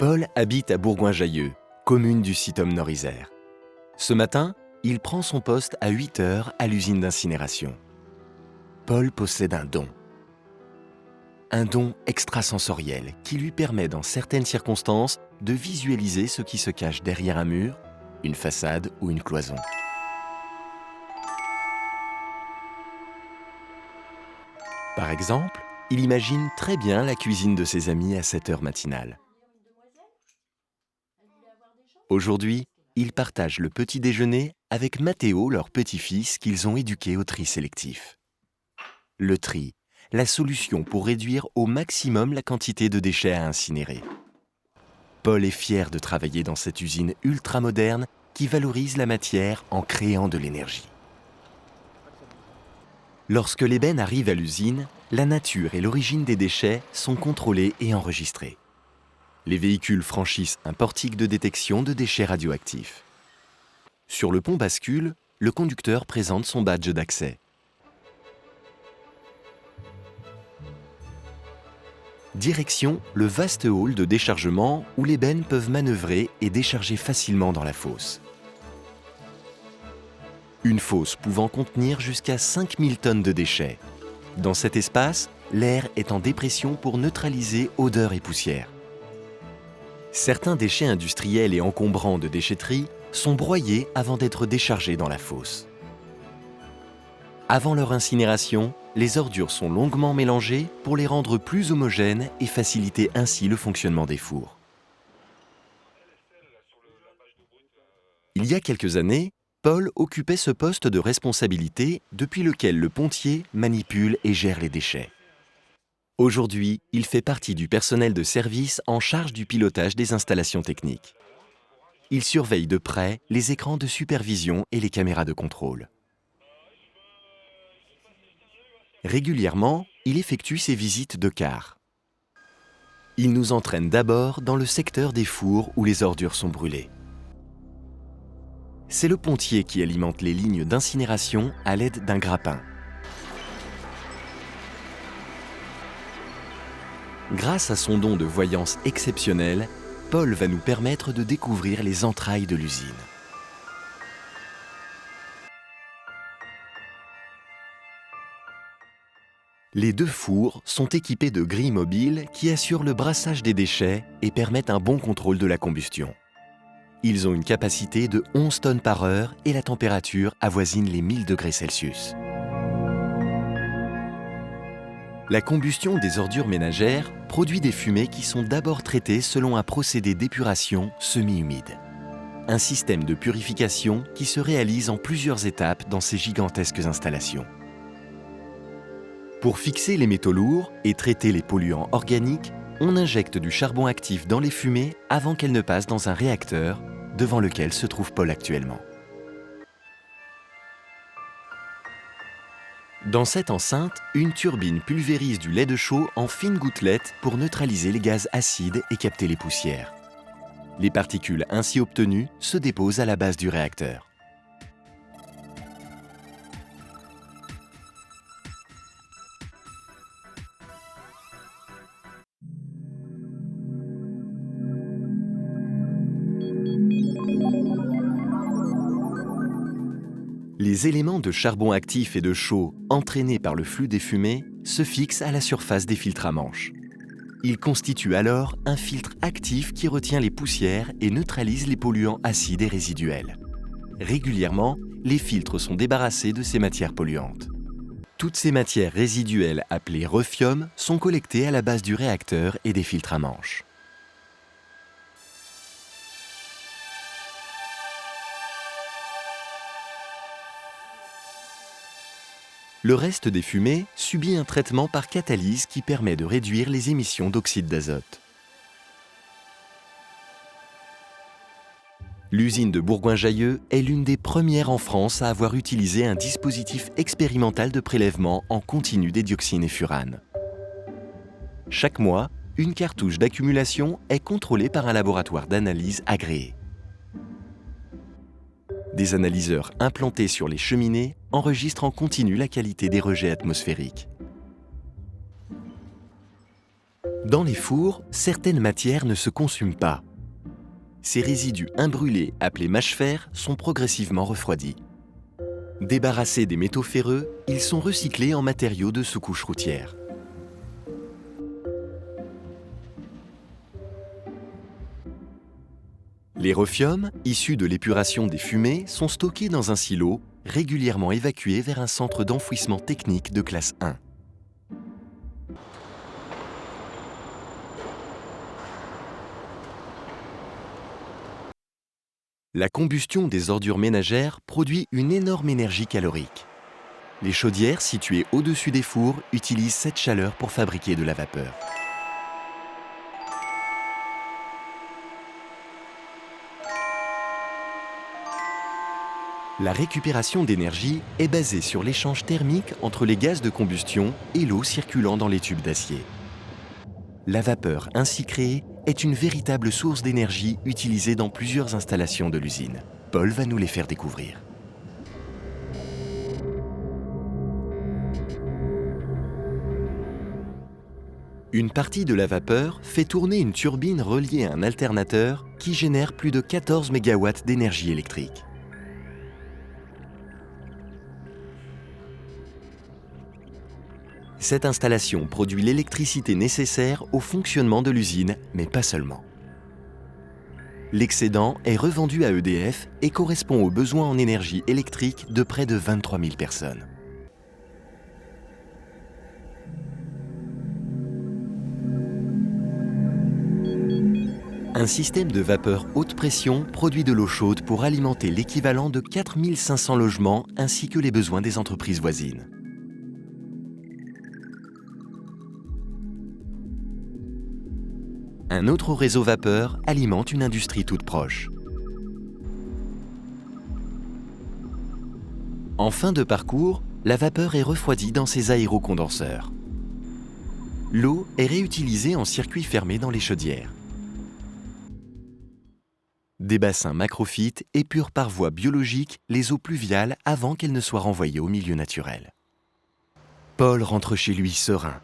Paul habite à Bourgoin-Jallieu, commune du Sitom Nord-Isère. Ce matin, il prend son poste à 8 heures à l'usine d'incinération. Paul possède un don. Un don extrasensoriel qui lui permet dans certaines circonstances de visualiser ce qui se cache derrière un mur, une façade ou une cloison. Par exemple, il imagine très bien la cuisine de ses amis à 7 heures matinale. Aujourd'hui, ils partagent le petit déjeuner avec Mathéo, leur petit-fils qu'ils ont éduqué au tri sélectif. Le tri, la solution pour réduire au maximum la quantité de déchets à incinérer. Paul est fier de travailler dans cette usine ultramoderne qui valorise la matière en créant de l'énergie. Lorsque l'ébène arrive à l'usine, la nature et l'origine des déchets sont contrôlées et enregistrées. Les véhicules franchissent un portique de détection de déchets radioactifs. Sur le pont bascule, le conducteur présente son badge d'accès. Direction le vaste hall de déchargement où les bennes peuvent manœuvrer et décharger facilement dans la fosse. Une fosse pouvant contenir jusqu'à 5000 tonnes de déchets. Dans cet espace, l'air est en dépression pour neutraliser odeur et poussière. Certains déchets industriels et encombrants de déchetterie sont broyés avant d'être déchargés dans la fosse. Avant leur incinération, les ordures sont longuement mélangées pour les rendre plus homogènes et faciliter ainsi le fonctionnement des fours. Il y a quelques années, Paul occupait ce poste de responsabilité depuis lequel le pontier manipule et gère les déchets. Aujourd'hui, il fait partie du personnel de service en charge du pilotage des installations techniques. Il surveille de près les écrans de supervision et les caméras de contrôle. Régulièrement, il effectue ses visites de quart. Il nous entraîne d'abord dans le secteur des fours où les ordures sont brûlées. C'est le pontier qui alimente les lignes d'incinération à l'aide d'un grappin. Grâce à son don de voyance exceptionnel, Paul va nous permettre de découvrir les entrailles de l'usine. Les deux fours sont équipés de grilles mobiles qui assurent le brassage des déchets et permettent un bon contrôle de la combustion. Ils ont une capacité de 11 tonnes par heure et la température avoisine les 1000 degrés Celsius. La combustion des ordures ménagères produit des fumées qui sont d'abord traitées selon un procédé d'épuration semi-humide. Un système de purification qui se réalise en plusieurs étapes dans ces gigantesques installations. Pour fixer les métaux lourds et traiter les polluants organiques, on injecte du charbon actif dans les fumées avant qu'elles ne passent dans un réacteur devant lequel se trouve Paul actuellement. Dans cette enceinte, une turbine pulvérise du lait de chaux en fines gouttelettes pour neutraliser les gaz acides et capter les poussières. Les particules ainsi obtenues se déposent à la base du réacteur. Les éléments de charbon actif et de chaux entraînés par le flux des fumées se fixent à la surface des filtres à manches. Ils constituent alors un filtre actif qui retient les poussières et neutralise les polluants acides et résiduels. Régulièrement, les filtres sont débarrassés de ces matières polluantes. Toutes ces matières résiduelles appelées refium sont collectées à la base du réacteur et des filtres à manches. Le reste des fumées subit un traitement par catalyse qui permet de réduire les émissions d'oxyde d'azote. L'usine de Bourgoin-Jallieu est l'une des premières en France à avoir utilisé un dispositif expérimental de prélèvement en continu des dioxines et furanes. Chaque mois, une cartouche d'accumulation est contrôlée par un laboratoire d'analyse agréé. Des analyseurs implantés sur les cheminées enregistrent en continu la qualité des rejets atmosphériques. Dans les fours, certaines matières ne se consument pas. Ces résidus imbrûlés, appelés mâche-fer, sont progressivement refroidis. Débarrassés des métaux ferreux, ils sont recyclés en matériaux de sous-couche routière. Les rhophiums, issus de l'épuration des fumées, sont stockés dans un silo, régulièrement évacués vers un centre d'enfouissement technique de classe 1. La combustion des ordures ménagères produit une énorme énergie calorique. Les chaudières situées au-dessus des fours utilisent cette chaleur pour fabriquer de la vapeur. La récupération d'énergie est basée sur l'échange thermique entre les gaz de combustion et l'eau circulant dans les tubes d'acier. La vapeur ainsi créée est une véritable source d'énergie utilisée dans plusieurs installations de l'usine. Paul va nous les faire découvrir. Une partie de la vapeur fait tourner une turbine reliée à un alternateur qui génère plus de 14 MW d'énergie électrique. Cette installation produit l'électricité nécessaire au fonctionnement de l'usine, mais pas seulement. L'excédent est revendu à EDF et correspond aux besoins en énergie électrique de près de 23 000 personnes. Un système de vapeur haute pression produit de l'eau chaude pour alimenter l'équivalent de 4 500 logements ainsi que les besoins des entreprises voisines. Un autre réseau vapeur alimente une industrie toute proche. En fin de parcours, la vapeur est refroidie dans ces aérocondenseurs. L'eau est réutilisée en circuit fermé dans les chaudières. Des bassins macrophytes épurent par voie biologique les eaux pluviales avant qu'elles ne soient renvoyées au milieu naturel. Paul rentre chez lui serein.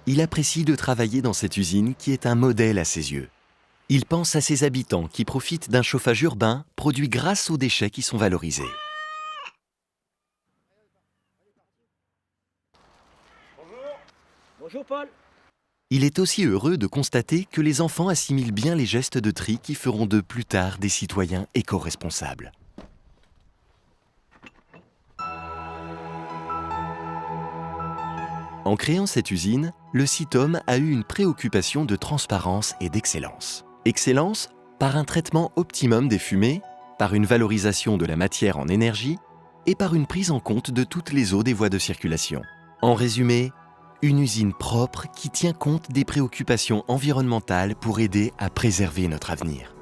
Il apprécie de travailler dans cette usine qui est un modèle à ses yeux. Il pense à ses habitants qui profitent d'un chauffage urbain produit grâce aux déchets qui sont valorisés. Bonjour. Bonjour Paul. Il est aussi heureux de constater que les enfants assimilent bien les gestes de tri qui feront d'eux plus tard des citoyens éco-responsables. En créant cette usine, le CITOM a eu une préoccupation de transparence et d'excellence. Excellence par un traitement optimum des fumées, par une valorisation de la matière en énergie et par une prise en compte de toutes les eaux des voies de circulation. En résumé, une usine propre qui tient compte des préoccupations environnementales pour aider à préserver notre avenir.